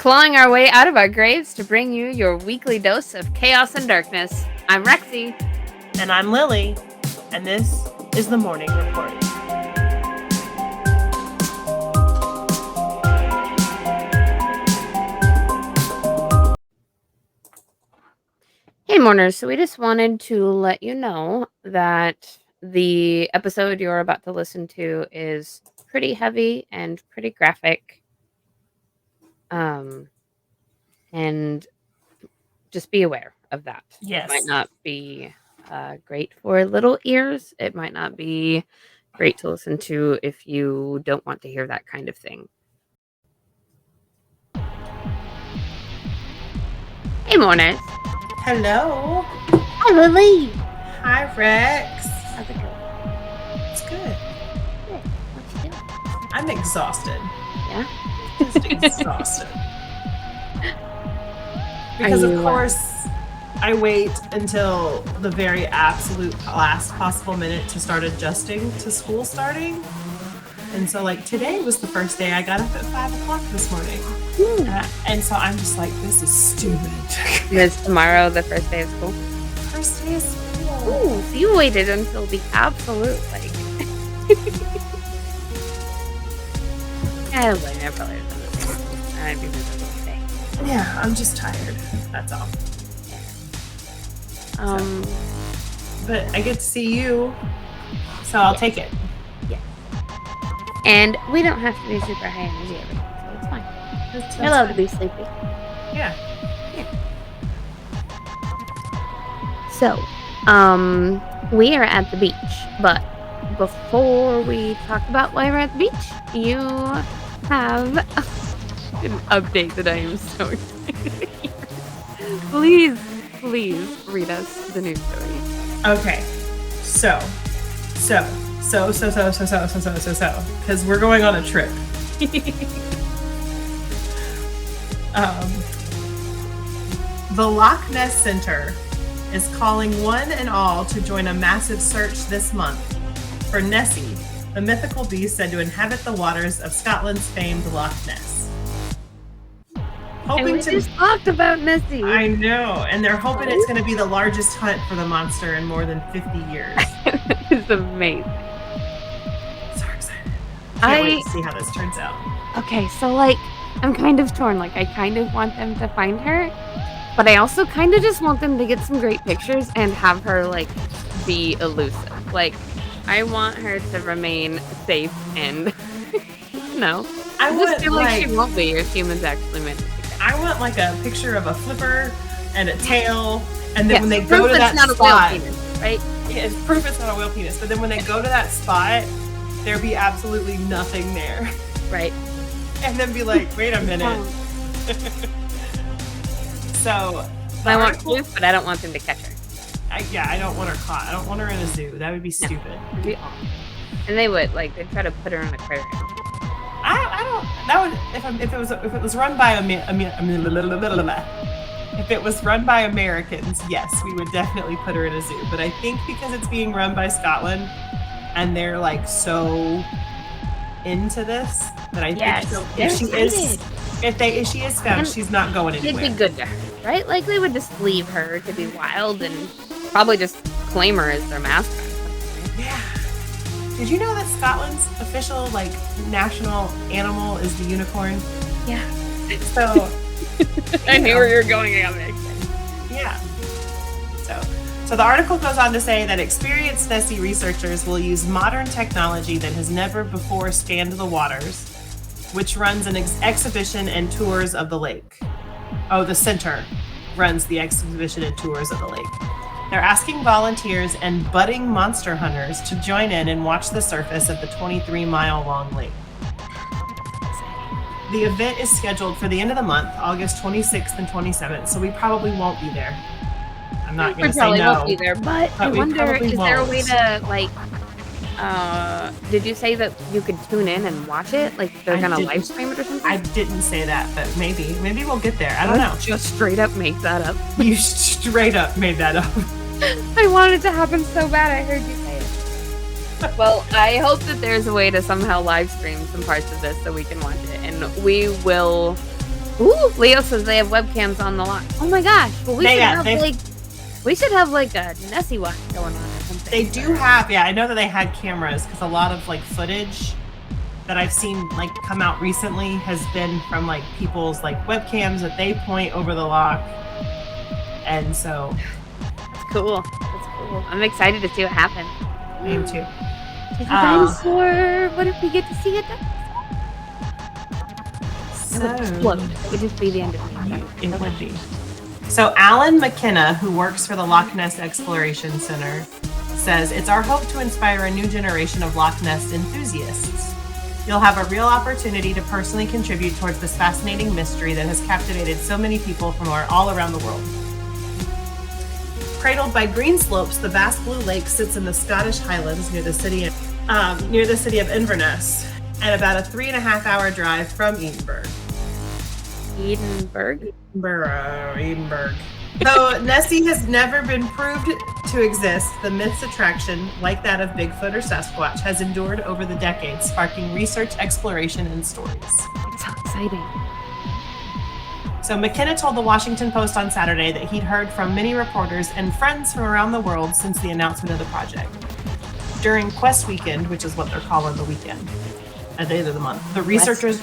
clawing our way out of our graves to bring you your weekly dose of chaos and darkness. I'm Rexy. And I'm Lily. And this is the Morning Report. Hey, mourners. So we just wanted to let you know that the episode you're about to listen to is pretty heavy and pretty graphic. And just be aware of that. Yes. It might not be great for little ears. It might not be great to listen to if you don't want to hear that kind of thing. Hey, mourners. Hello. Hi, Lily. Hi, Rex. How's it going? It's good. Good. What you doing? I'm exhausted. Yeah? Just exhausted. Because, of course, I wait until the very absolute last possible minute to start adjusting to school starting. And so, today was the first day I got up at 5 o'clock this morning. And so I'm just like, this is stupid. Is tomorrow the first day of school? First day of school. Ooh, so you waited until the absolute, I don't blame you. I probably would have done the same. I'd be miserable today. Yeah, I'm just tired. That's all. But I get to see you, so I'll take it. Yeah. And we don't have to be super high energy every day, so it's fine. I love to be sleepy. Yeah. So, we are at the beach, but before we talk about why we're at the beach, you have an update that I am so excited to hear. Please read us the news story. Okay. So, because we're going on a trip. The Loch Ness Center is calling one and all to join a massive search this month for Nessie, the mythical beast said to inhabit the waters of Scotland's famed Loch Ness. We just talked about Nessie. I know, and they're hoping it's going to be the largest hunt for the monster in more than 50 years. It's amazing. So excited. Can't wait to see how this turns out. Okay, so I'm kind of torn. I kind of want them to find her, but I also kind of just want them to get some great pictures and have her be elusive. I want her to remain safe and I just feel like she won't be if humans actually manage to get her. I want a picture of a flipper and a tail, and then when they go to that spot, a whale penis, right? Yeah, it's proof it's not a whale penis. But then when they go to that spot, there be absolutely nothing there, right? And then be like, wait a minute. So I want proof, but I don't want them to catch her. I don't want her caught. I don't want her in a zoo. That would be stupid. It'd be awful. And they would they'd try to put her in an aquarium. I don't. That would if it was run by if it was run by Americans, yes, we would definitely put her in a zoo. But I think because it's being run by Scotland, and they're so into this that I think if she is found, she's not going anywhere. It'd be good to her, right? They would just leave her to be wild and probably just claim her as their mascot. Yeah. Did you know that Scotland's official national animal is the unicorn? Yeah. So I knew where you were going. Yeah. So the article goes on to say that experienced Nessie researchers will use modern technology that has never before scanned the waters, which runs an exhibition and tours of the lake. Oh, the center runs the exhibition and tours of the lake. They're asking volunteers and budding monster hunters to join in and watch the surface of the 23-mile-long lake. The event is scheduled for the end of the month, August 26th and 27th, so we probably won't be there. I'm not going to say no. Won't be there, but I wonder, is there a way to, did you say that you could tune in and watch it? They're going to live stream it or something? I didn't say that, but maybe we'll get there. I don't know. Just straight up make that up. You straight up made that up. I wanted it to happen so bad. I heard you say it. Well, I hope that there's a way to somehow live stream some parts of this so we can watch it, and we will Ooh, Leo says they have webcams on the lock. Oh my gosh. Well, we should have like a Nessie watch going on or something. They do have, I know that they had cameras because a lot of like footage that I've seen like come out recently has been from like people's like webcams that they point over the lock. And so that's cool. That's cool. I'm excited to see what happens. Me too. It's a dinosaur. What if we get to see a dinosaur? It would explode. It would just be the end of me. It would be. So Alan McKenna, who works for the Loch Ness Exploration Center, says, "It's our hope to inspire a new generation of Loch Ness enthusiasts. You'll have a real opportunity to personally contribute towards this fascinating mystery that has captivated so many people from all around the world." Cradled by green slopes, the vast blue lake sits in the Scottish Highlands near the city of Inverness, and about a 3.5-hour drive from Edinburgh. Edinburgh. Though Nessie has never been proved to exist, the myth's attraction, like that of Bigfoot or Sasquatch, has endured over the decades, sparking research, exploration, and stories. It's so exciting. So McKenna told the Washington Post on Saturday that he'd heard from many reporters and friends from around the world since the announcement of the project. During Quest Weekend, which is what they're calling the weekend, at the end of the month, the researchers...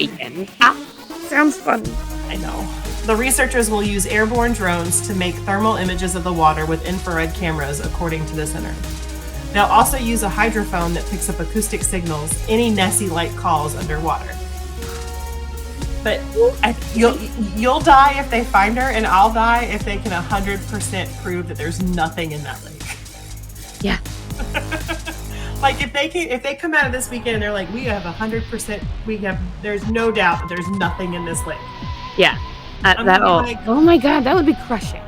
Sounds fun. I know. The researchers will use airborne drones to make thermal images of the water with infrared cameras, according to the center. They'll also use a hydrophone that picks up acoustic signals, any Nessie-like calls underwater. But you'll die if they find her, and I'll die if they can 100% prove that there's nothing in that lake. Yeah. Like if they come out of this weekend and they're like, we have 100%, there's no doubt that there's nothing in this lake. Yeah. Oh my God, that would be crushing.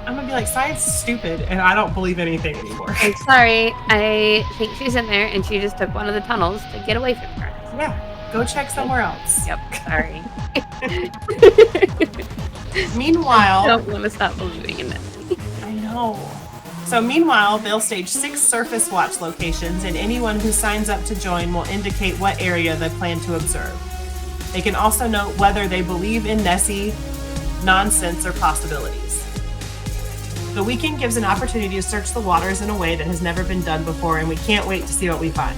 I'm gonna be like, science is stupid, and I don't believe anything anymore. I'm sorry, I think she's in there, and she just took one of the tunnels to get away from her. Yeah, go check somewhere else. Yep, sorry. Meanwhile, I don't want to stop believing in it. I know. So meanwhile, they'll stage 6 surface watch locations, and anyone who signs up to join will indicate what area they plan to observe. They can also note whether they believe in Nessie, nonsense, or possibilities. The weekend gives an opportunity to search the waters in a way that has never been done before, and we can't wait to see what we find.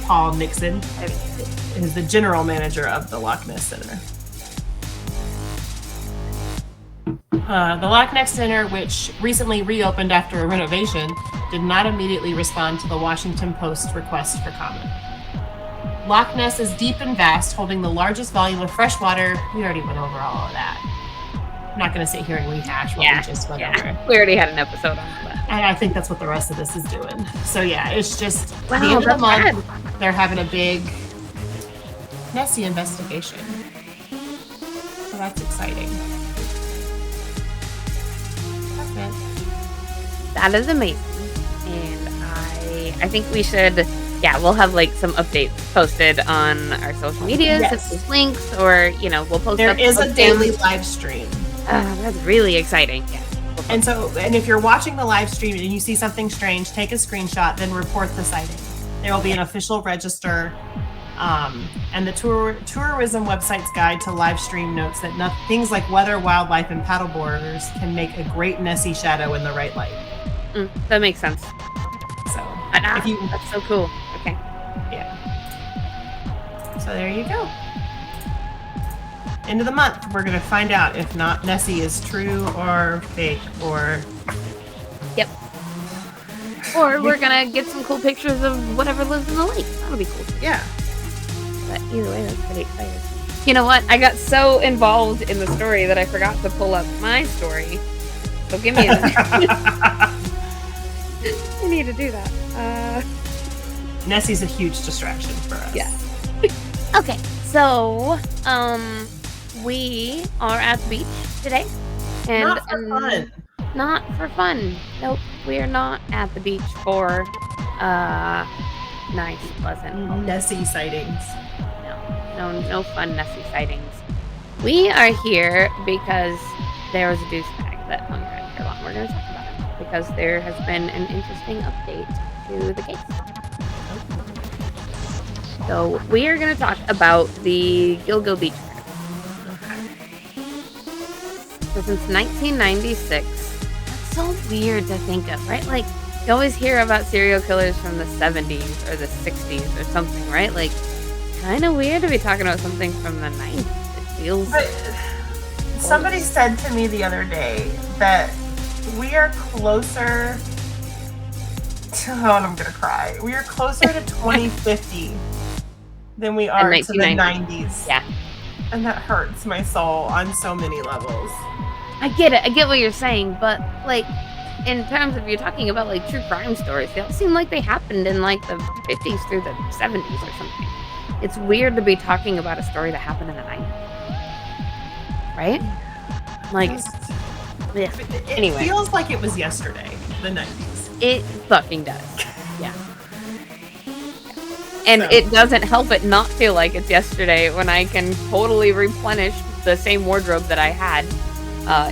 Paul Nixon is the general manager of the Loch Ness Center. The Loch Ness Center, which recently reopened after a renovation, did not immediately respond to the Washington Post's request for comment. Loch Ness is deep and vast, holding the largest volume of fresh water. We already went over all of that. I'm not going to sit here and rehash what we just went over. We already had an episode on that. And I think that's what the rest of this is doing. So yeah, it's just the end of the month. They're having a big Nessie investigation. So that's exciting. That's it. That is amazing. And I think we should, we'll have like some updates posted on our social medias, if there's links, or, we'll post. There is a daily live stream. That's really exciting. Yeah. And if you're watching the live stream and you see something strange, take a screenshot, then report the sighting. There will be an official register. And the tourism website's guide to live stream notes that things like weather, wildlife, and paddleboarders can make a great Nessie shadow in the right light. That makes sense. So that's so cool. Okay. Yeah. So there you go. End of the month, we're going to find out if not Nessie is true or fake or... Yep. Or we're going to get some cool pictures of whatever lives in the lake. That'll be cool. Yeah. But either way, that's pretty exciting. You know what? I got so involved in the story that I forgot to pull up my story. So give me a minute. I need to do that. Nessie's a huge distraction for us. Yeah. Okay, so, we are at the beach today. And, not for fun. Not for fun. Nope, we are not at the beach for nice, pleasant Nessie sightings. No fun Nessie sightings. We are here because there was a douchebag that hung around here a lot. We're going to talk about it because there has been an interesting update to the case. So we are going to talk about the Gilgo Beach Killer. So since 1996, that's so weird to think of, right? Like, you always hear about serial killers from the 70s or the 60s or something, right? Like, kind of weird to be talking about something from the 90s. It feels... But somebody said to me the other day that we are closer to... Oh, I'm going to cry. We are closer to 2050 than we are to the 90s. Yeah. And that hurts my soul on so many levels. I get it. I get what you're saying, but, like, in terms of you're talking about, like, true crime stories, they all seem like they happened in, like, the 50s through the 70s or something. It's weird to be talking about a story that happened in the 90s. Right? Like, it anyway. feels like it was yesterday, the 90s. It fucking does. Yeah. And it doesn't help it not feel like it's yesterday when I can totally replenish the same wardrobe that I had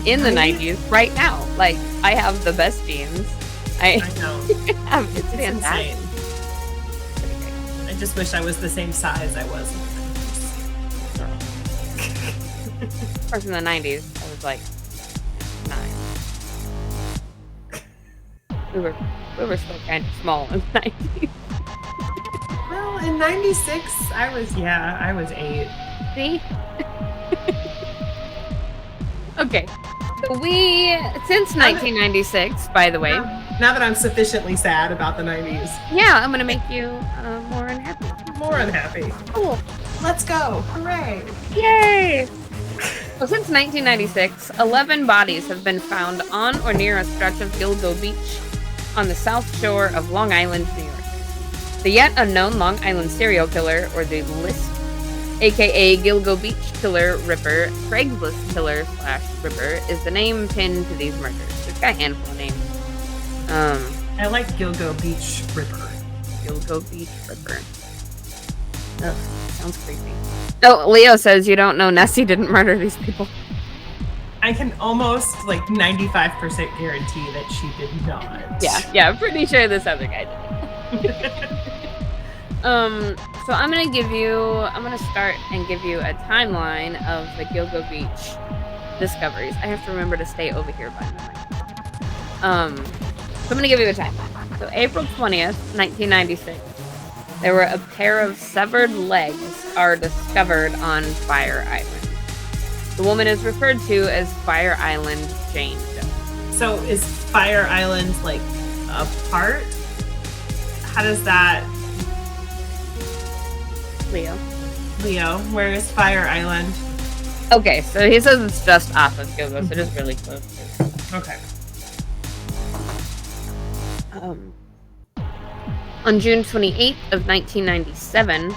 in the 90s right now. Like, I have the best jeans. I know. It's fantastic. Insane. I just wish I was the same size I was in the 90s. Of course, in the 90s, I was like 9. We were still kind of small in the 90s. Well, in 96, I was 8. See? Okay. So since 1996, by the way. Now that I'm sufficiently sad about the 90s. Yeah, I'm going to make you more unhappy. More unhappy. Cool. Let's go. Hooray. Yay! Well, since 1996, 11 bodies have been found on or near a stretch of Gilgo Beach on the south shore of Long Island, New York. The yet unknown Long Island serial killer, or the List, aka Gilgo Beach Killer Ripper, Craigslist Killer / Ripper, is the name pinned to these murders. It's got a handful of names. I like Gilgo Beach Ripper. Gilgo Beach Ripper. Ugh, sounds creepy. Oh, Leo says you don't know Nessie didn't murder these people. I can almost 95% guarantee that she did not. Yeah, pretty sure this other guy did. So I'm gonna start and give you a timeline of the Gilgo Beach discoveries. I have to remember to stay over here by the mic. So I'm gonna give you a timeline. So April 20th, 1996, there were a pair of severed legs are discovered on Fire Island. The woman is referred to as Fire Island Jane Doe. So is Fire Island a part? How does that... Leo, where is Fire Island? Okay, so he says it's just off of Gilgo, so just really close to. Okay. On June 28th of 1997,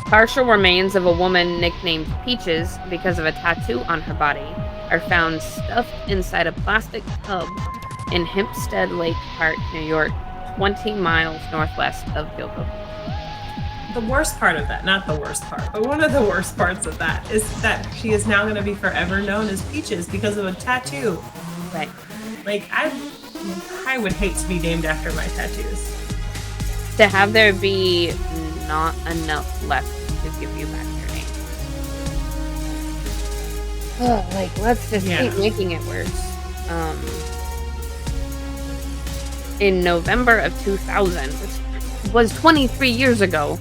partial remains of a woman nicknamed Peaches because of a tattoo on her body are found stuffed inside a plastic tub in Hempstead Lake Park, New York, 20 miles northwest of Gilgo Beach. The worst part of that, not the worst part, but one of the worst parts of that is that she is now going to be forever known as Peaches because of a tattoo. Right. I would hate to be named after my tattoos. To have there be not enough left to give you back your name. Oh, let's just keep making it worse. In November of 2000, which was 23 years ago,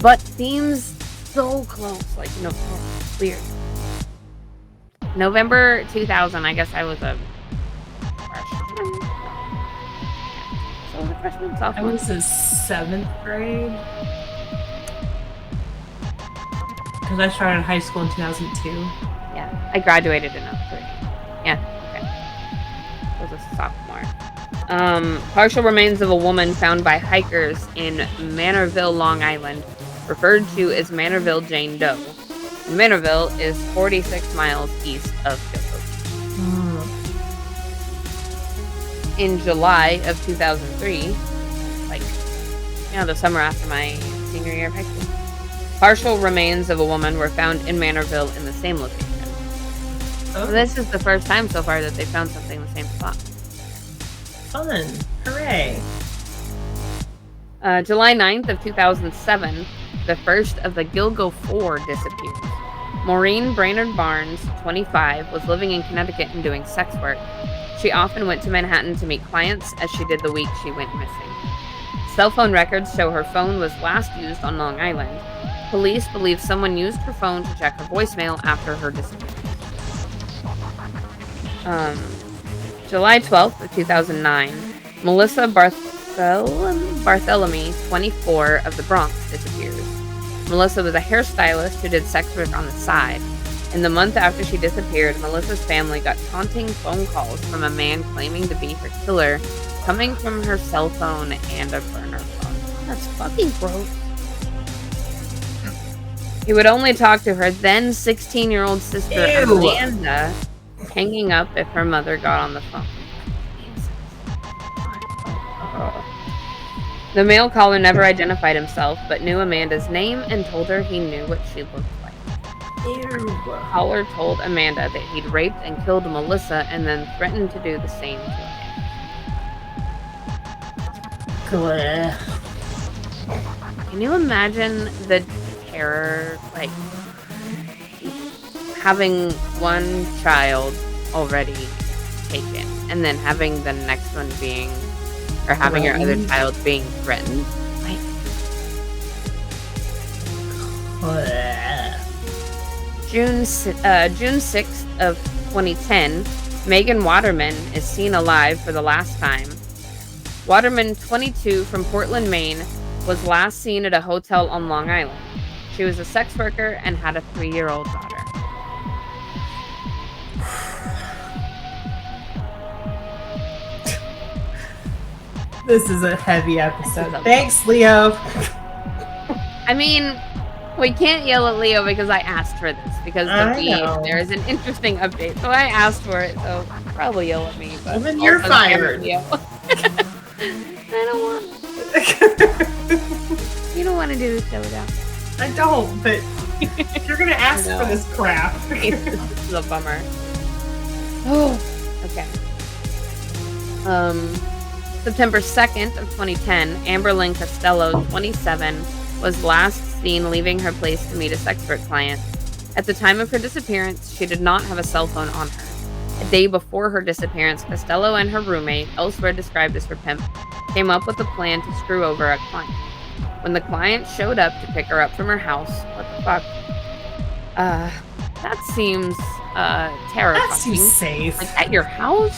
but seems so close. Weird. November 2000, I guess I was a freshman. So I was a freshman, sophomore. I was in 7th grade. Because I started high school in 2002. Yeah, I graduated in 03. Yeah, okay. I was a sophomore. Partial remains of a woman found by hikers in Manorville, Long Island, referred to as Manorville Jane Doe. Manorville is 46 miles east of Gilgo Beach. In July of 2003, the summer after my senior year of high school, partial remains of a woman were found in Manorville in the same location. Oh. So this is the first time so far that they found something in the same spot. Fun. Hooray. July 9th of 2007, the first of the Gilgo 4 disappears. Maureen Brainerd Barnes, 25, was living in Connecticut and doing sex work. She often went to Manhattan to meet clients, as she did the week she went missing. Cell phone records show her phone was last used on Long Island. Police believe someone used her phone to check her voicemail after her disappearance. July 12th of 2009, Melissa Bartholomew, 24, of the Bronx, disappears. Melissa was a hairstylist who did sex work on the side. In the month after she disappeared, Melissa's family got taunting phone calls from a man claiming to be her killer, coming from her cell phone and a burner phone. That's fucking gross. He would only talk to her then 16-year-old sister, Amanda, hanging up if her mother got on the phone. The male caller never identified himself, but knew Amanda's name and told her he knew what she looked like. The caller told Amanda that he'd raped and killed Melissa and then threatened to do the same to him. Can you imagine the terror, like, having one child already taken and then having the next one being, or having your other child being threatened? Like, June 6th of 2010, Megan Waterman is seen alive for the last time. Waterman, 22, from Portland, Maine, was last seen at a hotel on Long Island. She was a sex worker and had a 3-year-old daughter. This is a heavy episode. Thanks, Leo. I mean, we can't yell at Leo because I asked for this, because there is an interesting update, so I asked for it, so probably yell at me. But then you're fired. I don't want You don't want to do the show without. I don't, but you're going to ask for this crap. This is a bummer. Oh, okay. September 2nd of 2010, Amberlynn Costello, 27, was last seen leaving her place to meet a sex work client. At the time of her disappearance, she did not have a cell phone on her. A day before her disappearance, Costello and her roommate, elsewhere described as her pimp, came up with a plan to screw over a client. When the client showed up to pick her up from her house, what the fuck? That seems terrifying. That seems safe. Like, at your house?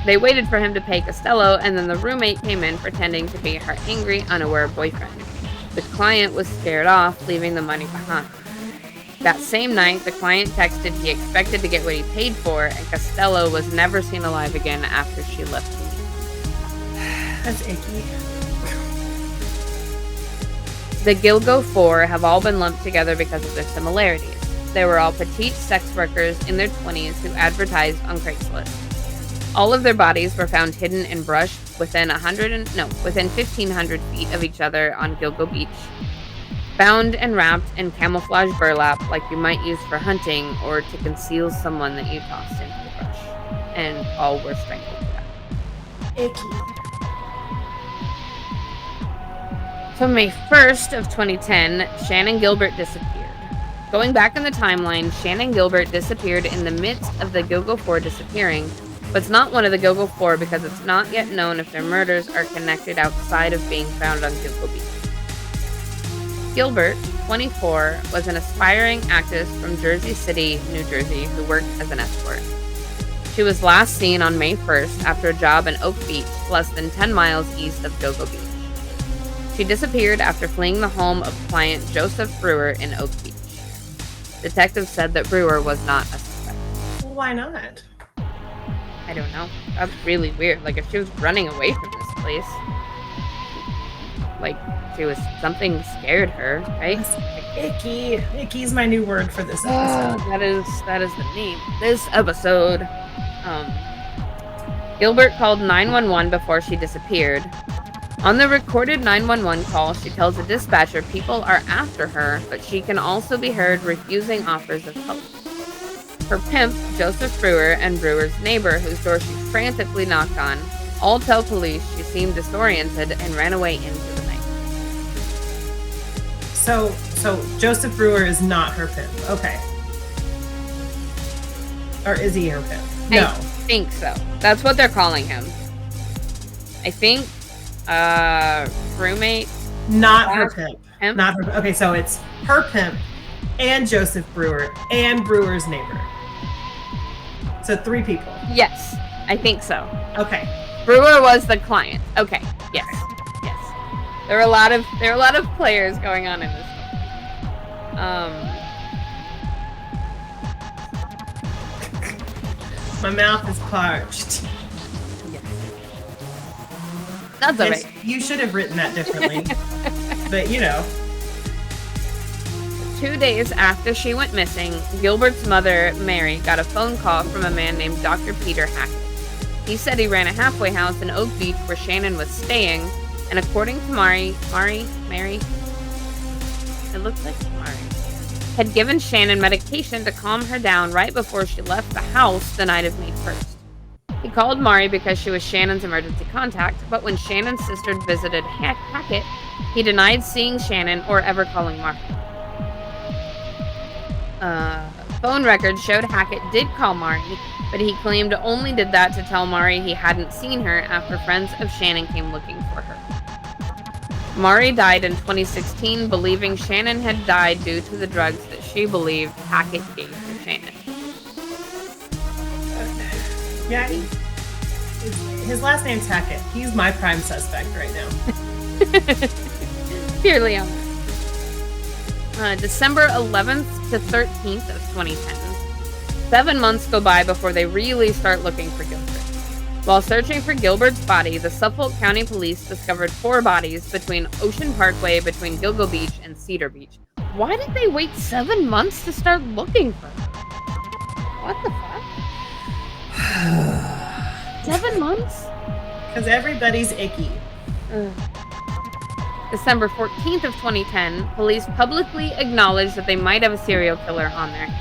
They waited for him to pay Costello, and then the roommate came in pretending to be her angry, unaware boyfriend. The client was scared off, leaving the money behind. That same night, the client texted he expected to get what he paid for, and Costello was never seen alive again after she left the meeting. That's icky. The Gilgo Four have all been lumped together because of their similarities. They were all petite sex workers in their 20s who advertised on Craigslist. All of their bodies were found hidden in brush within 1,500 feet of each other on Gilgo Beach, bound and wrapped in camouflage burlap like you might use for hunting or to conceal someone that you tossed into the brush. And all were strangled to death. Icky. So May 1st of 2010, Shannon Gilbert disappeared. Going back in the timeline, Shannon Gilbert disappeared in the midst of the Gilgo Four disappearing, but it's not one of the Gilgo Four because it's not yet known if their murders are connected outside of being found on Gilgo Beach. Gilbert, 24, was an aspiring actress from Jersey City, New Jersey, who worked as an escort. She was last seen on May 1st after a job in Oak Beach, less than 10 miles east of Gilgo Beach. She disappeared after fleeing the home of client Joseph Brewer in Oak Beach. Detectives said that Brewer was not a suspect. Well, why not? I don't know. That's really weird. Like, if she was running away from this place, like, something scared her, right? Icky. Icky's my new word for this episode. That is the name. This episode. Gilbert called 911 before she disappeared. On the recorded 911 call, she tells the dispatcher people are after her, but she can also be heard refusing offers of help. Her pimp, Joseph Brewer, and Brewer's neighbor, whose door she frantically knocked on, all tell police she seemed disoriented and ran away into the night. So So Joseph Brewer is not her pimp. Okay. Or is he her pimp? No. I think so. That's what they're calling him. I think roommate. Not her pimp. Not her. Okay, so it's her pimp and Joseph Brewer and Brewer's neighbor. So 3 people. Yes, I think so. Okay. Brewer was the client. Okay. Yes. Yes. There are a lot of players going on in this. My mouth is parched. Yes. That's all right. You should have written that differently. But, you know. 2 days after she went missing, Gilbert's mother, Mary, got a phone call from a man named Dr. Peter Hackett. He said he ran a halfway house in Oak Beach where Shannon was staying, and according to Mary, it looks like Mary, had given Shannon medication to calm her down right before she left the house the night of May 1st. He called Mari because she was Shannon's emergency contact, but when Shannon's sister visited Hackett, he denied seeing Shannon or ever calling Mari. Phone records showed Hackett did call Mari, but he claimed only did that to tell Mari he hadn't seen her after friends of Shannon came looking for her. Mari died in 2016, believing Shannon had died due to the drugs that she believed Hackett gave to Shannon. Yeah, his last name's Hackett. He's my prime suspect right now. Purely on December 11th to 13th of 2010. 7 months go by before they really start looking for Gilbert. While searching for Gilbert's body, the Suffolk County Police discovered 4 bodies between Ocean Parkway between Gilgo Beach and Cedar Beach. Why did they wait 7 months to start looking for her? What the fuck? 7 months? Because everybody's icky. December 14th of 2010, police publicly acknowledged that they might have a serial killer on their hands.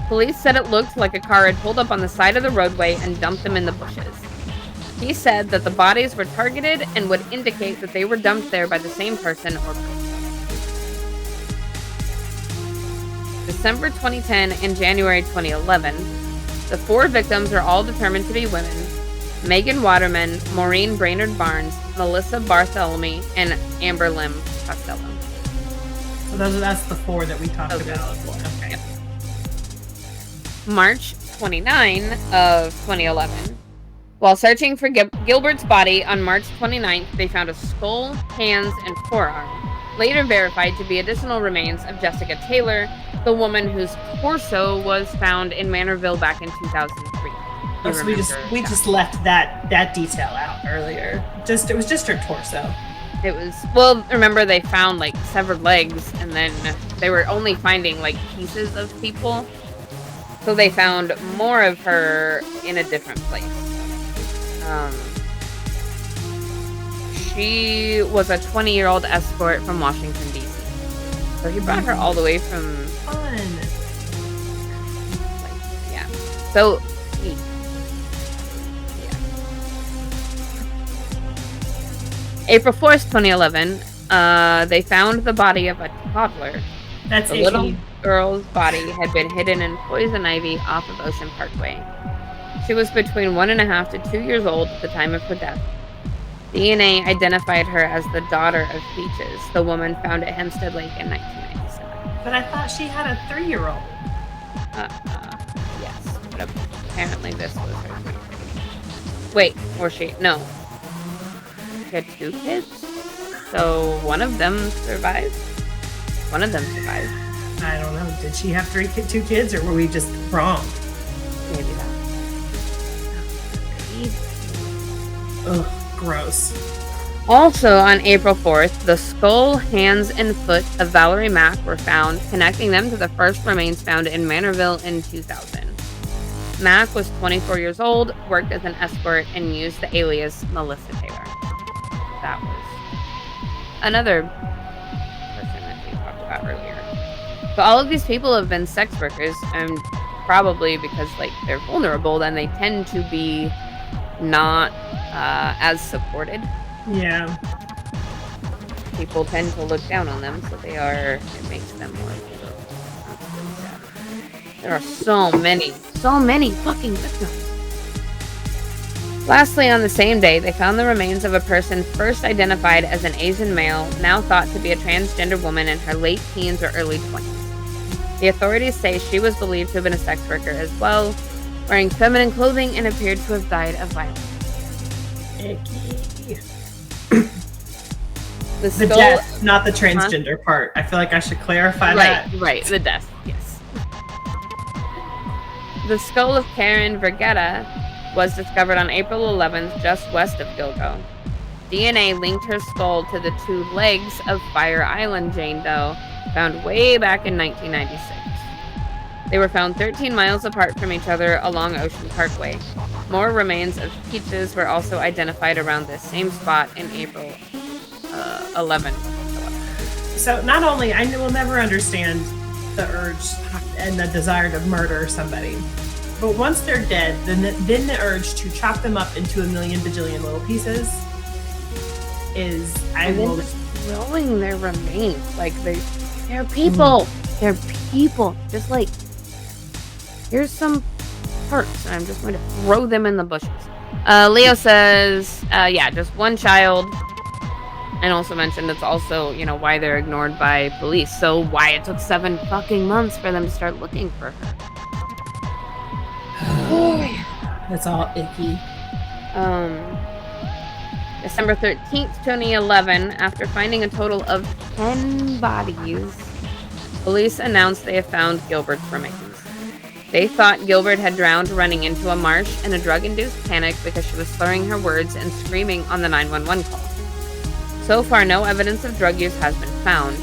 Police said it looked like a car had pulled up on the side of the roadway and dumped them in the bushes. He said that the bodies were targeted and would indicate that they were dumped there by the same person or person. December 2010 and January 2011, the 4 victims are all determined to be women: Megan Waterman, Maureen Brainerd Barnes, Melissa Bartholomew, and Amber Lim Costello. So that's the 4 that we talked about. Okay. Yep. March 29 of 2011. While searching for Gilbert's body on March 29th, they found a skull, hands, and forearm, later verified to be additional remains of Jessica Taylor, the woman whose torso was found in Manorville back in 2003. So we just left that detail out earlier. It was just her torso. It was, well, remember they found like severed legs, and then they were only finding like pieces of people. So they found more of her in a different place. She was a 20-year-old escort from Washington, D.C. So he brought her all the way from... Fun. Yeah. So... April 4th, 2011, they found the body of a toddler. That's the little girl's body had been hidden in poison ivy off of Ocean Parkway. She was between 1.5 to 2 years old at the time of her death. DNA identified her as the daughter of Beaches, the woman found at Hempstead Lake in 1997. But I thought she had a 3-year-old. Yes, but apparently this was her 3-year-old. Wait, or she? No. She had 2 kids, so one of them survived. One of them survived. I don't know. Did she have 2 kids, or were we just wrong? Maybe that. Ugh, gross. Also on April 4th, the skull, hands, and foot of Valerie Mack were found, connecting them to the first remains found in Manorville in 2000. Mack was 24 years old, worked as an escort, and used the alias Melissa Taylor. That was another person that we talked about earlier. But all of these people have been sex workers, and probably because like they're vulnerable, then they tend to be not as supported. Yeah. people tend to look down on them, so it makes them more vulnerable. That's really sad. There are so many fucking victims. Lastly, on the same day, they found the remains of a person first identified as an Asian male, now thought to be a transgender woman in her late teens or early 20s. The authorities say she was believed to have been a sex worker as well, wearing feminine clothing and appeared to have died of violence. Icky. The death, not the transgender part. I feel like I should clarify that. Right, the death, yes. The skull of Karen Vergetta was discovered on April 11th, just west of Gilgo. DNA linked her skull to the 2 legs of Fire Island Jane Doe, found way back in 1996. They were found 13 miles apart from each other along Ocean Parkway. More remains of Peaches were also identified around this same spot in April 11. So not only, I will never understand the urge and the desire to murder somebody, but once they're dead, then the urge to chop them up into a million bajillion little pieces is, just throwing their remains. Like, they're people. They're people. Just like, here's some parts, and I'm just going to throw them in the bushes. Leo says, just one child. And also mentioned it's also, why they're ignored by police. So why it took 7 fucking months for them to start looking for her. That's all icky. December 13th, 2011, after finding a total of 10 bodies, police announced they have found Gilbert's remains. They thought Gilbert had drowned running into a marsh in a drug-induced panic because she was slurring her words and screaming on the 911 call. So far, no evidence of drug use has been found.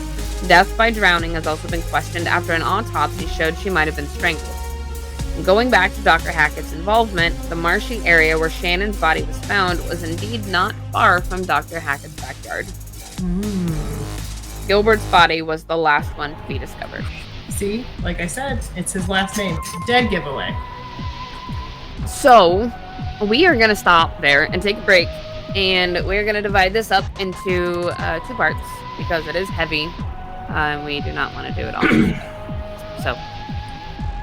Death by drowning has also been questioned after an autopsy showed she might have been strangled. Going back to Dr. Hackett's involvement, the marshy area where Shannon's body was found was indeed not far from Dr. Hackett's backyard. Gilbert's body was the last one to be discovered. See, like I said, it's his last name. Dead giveaway. So, we are going to stop there and take a break. And we're going to divide this up into 2 parts because it is heavy. And we do not want to do it all. So,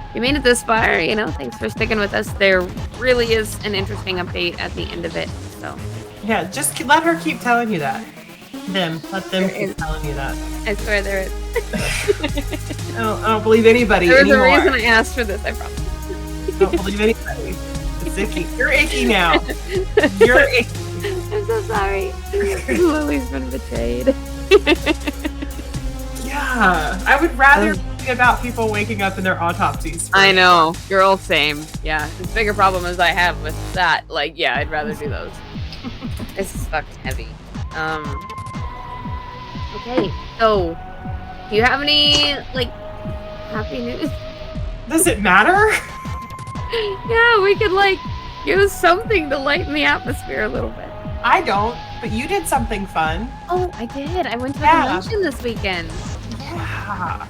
if you made it this far, thanks for sticking with us. There really is an interesting update at the end of it. So, yeah, just let her keep telling you that. Let them keep telling you that. I swear there is. I don't believe anybody There's anymore. a reason I asked for this, I promise. I don't believe anybody. It's icky. You're icky now. You're icky. I'm so sorry. Lily's been betrayed. Yeah, I would rather read about people waking up in their autopsies. I know, girl, same. Yeah, the bigger problem as I have with that, I'd rather do those. This is fucking heavy. Okay, so do you have any happy news? Does it matter? Yeah, we could use something to lighten the atmosphere a little bit. I don't, but you did something fun. Oh, I did. I went to a convention this weekend. Yeah.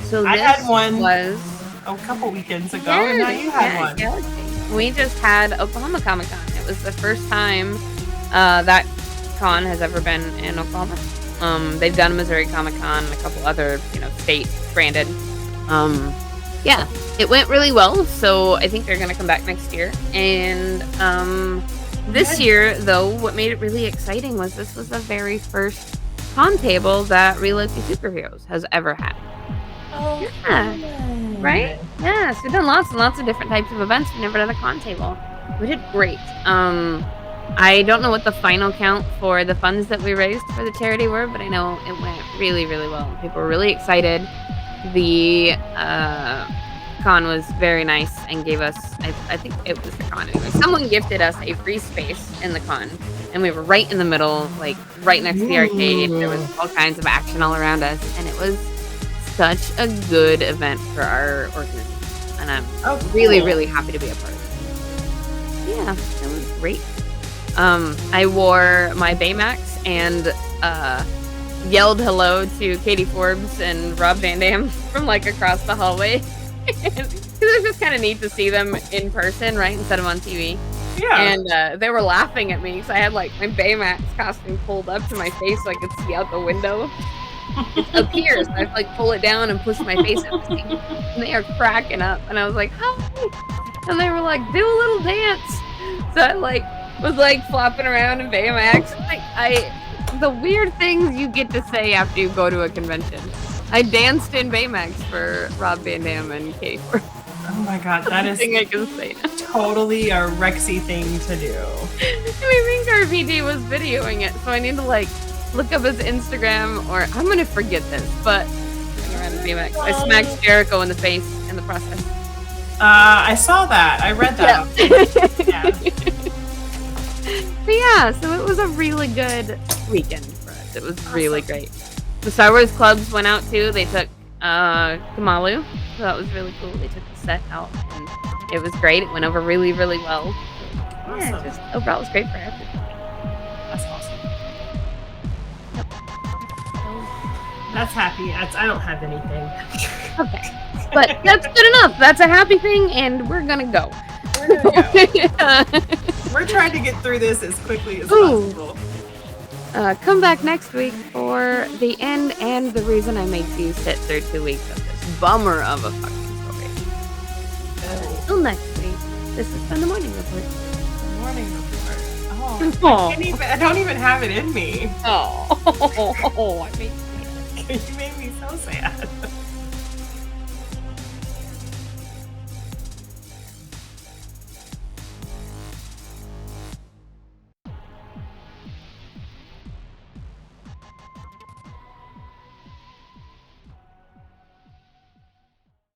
So I had one was a couple weekends ago, and now you had one. Yeah. We just had Oklahoma Comic Con. It was the first time that con has ever been in Oklahoma. They've done Missouri Comic Con, a couple other, state branded. Yeah, it went really well, so I think they're going to come back next year. And this year, though, what made it really exciting was this was the very first con table that Realistic Superheroes has ever had. Oh, yeah. Right? Yeah, so we've done lots and lots of different types of events. We've never done a con table. We did great. I don't know what the final count for the funds that we raised for the charity were, but I know it went really, really well. People were really excited. The con was very nice and gave us, I think it was the con anyway. Someone gifted us a free space in the con, and we were right in the middle, right next to the arcade. There was all kinds of action all around us, and it was such a good event for our organization. And I'm really, really happy to be a part of it. Yeah, it was great. I wore my Baymax and yelled hello to Katie Forbes and Rob Van Dam from across the hallway. Because it was just kind of neat to see them in person, right, instead of on TV. Yeah. And they were laughing at me because I had like my Baymax costume pulled up to my face so I could see out the window. It's up here, so I have to like pull it down and push my face out to see. And they are cracking up, and I was like, "Hi!" And they were like, "Do a little dance." So I like was like flopping around in Baymax. The weird things you get to say after you go to a convention. I danced in Baymax for Rob Van Dam and Katie Ford. Oh my god, that is I can say now. totally a Rexy thing to do. I think RPD was videoing it, so I need to like look up his Instagram, or I'm gonna forget this, but around in BMX. I smacked Jericho in the face in the process. I saw that. I read that. Yeah. But yeah, so it was a really good weekend for us. It was really great. The Star Wars clubs went out too. They took Kamalu, so that was really cool. They took the set out, and it was great. It went over really, really well. Awesome. Yeah, just overall, it was great for everyone. That's awesome. That's happy. I don't have anything. Okay. But that's good enough. That's a happy thing, and we're gonna go. We're gonna go. We're trying to get through this as quickly as possible. Come back next week for the end and the reason I made you sit through 2 weeks of this bummer of a fucking story. Until next week, this has been the Morning Report. The Morning Report. Oh, I don't even have it in me. Oh, I made You made me so sad.